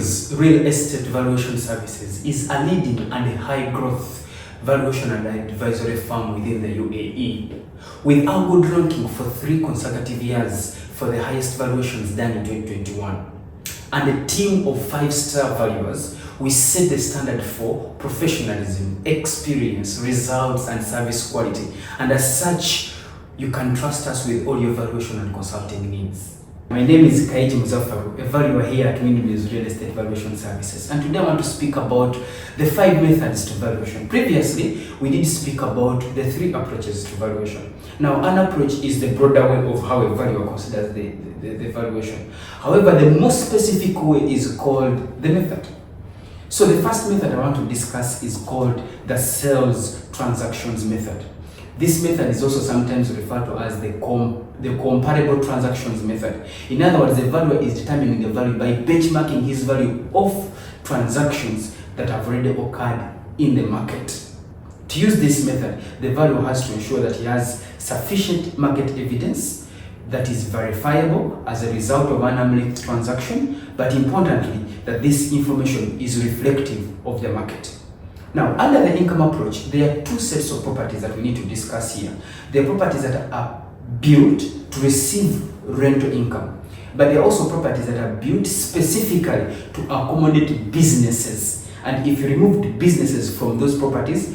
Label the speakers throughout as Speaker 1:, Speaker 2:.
Speaker 1: Windmills Real Estate Valuation Services is a leading and a high-growth valuation and advisory firm within the UAE, with our good ranking for 3 consecutive years for the highest valuations done in 2021. And a team of 5-star valuers, we set the standard for professionalism, experience, results, and service quality. And as such, you can trust us with all your valuation and consulting needs. My name is Kaiji Muzaffaru, a valuer here at Windmills Real Estate Valuation Services. And today I want to speak about the 5 methods to valuation. Previously, we did speak about the 3 approaches to valuation. Now, an approach is the broader way of how a valuer considers the valuation. However, the most specific way is called the method. So the first method I want to discuss is called the sales transactions method. This method is also sometimes referred to as the comparable transactions method. In other words, the valuer is determining the value by benchmarking his value of transactions that have already occurred in the market. To use this method, the valuer has to ensure that he has sufficient market evidence that is verifiable as a result of an arm's length transaction, but importantly, that this information is reflective of the market. Now, under the income approach, there are 2 sets of properties that we need to discuss here. There are properties that are built to receive rental income, but there are also properties that are built specifically to accommodate businesses. And if you remove businesses from those properties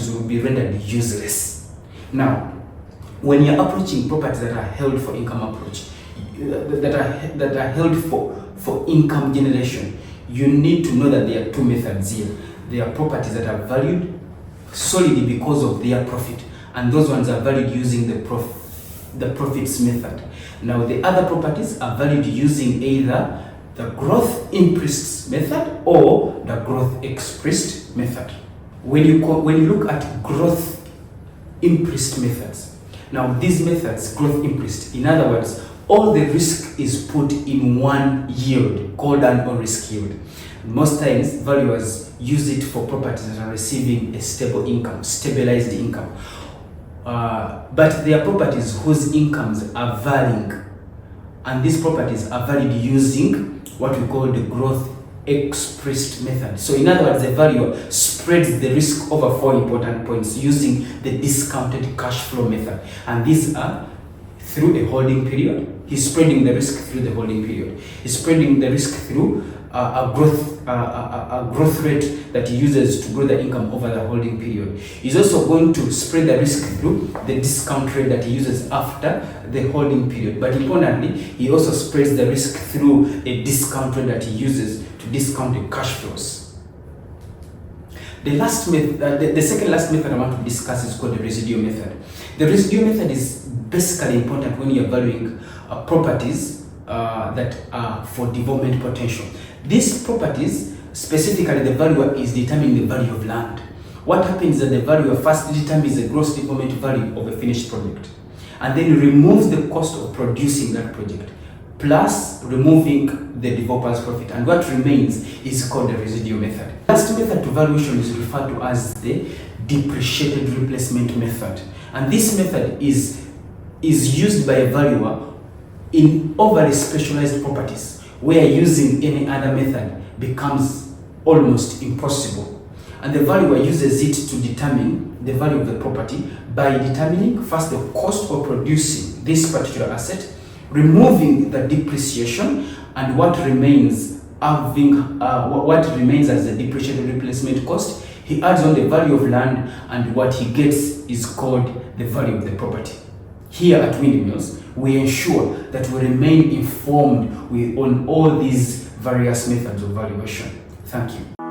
Speaker 1: will be rendered useless. Now, when you're approaching properties that are held for income approach, that are held for income generation, you need to know that there are 2 methods here. There are properties that are valued solely because of their profit, and those ones are valued using the profits method. Now, the other properties are valued using either the growth increased method or the growth expressed method. When you look at growth increased methods, now these methods, growth increased, in other words, all the risk is put in one yield called an on-risk yield. Most times, valuers use it for properties that are receiving a stable income, stabilized income. But there are properties whose incomes are varying, and these properties are valued using what we call the growth expressed method. So in other words, the valuer spreads the risk over 4 important points using the discounted cash flow method. And these are through a holding period. He's spreading the risk through the holding period. He's spreading the risk through a growth rate that he uses to grow the income over the holding period. He's also going to spread the risk through the discount rate that he uses after the holding period. But importantly, he also spreads the risk through a discount rate that he uses to discount the cash flows. The second last method I want to discuss is called the residual method. The residual method is basically important when you're valuing properties that are for development potential. These properties, specifically the valuer is determining the value of land. What happens is that the valuer first determines the gross development value of a finished project, and then removes the cost of producing that project, plus removing the developer's profit, and what remains is called the residual method. The last method to valuation is referred to as the depreciated replacement method, and this method is used by a valuer in overly specialized properties, where using any other method becomes almost impossible. And the valuer uses it to determine the value of the property by determining first the cost of producing this particular asset, removing the depreciation, and what remains as the depreciated replacement cost. He adds on the value of land, and what he gets is called the value of the property. Here at Windmills, we ensure that we remain informed on all these various methods of valuation. Thank you.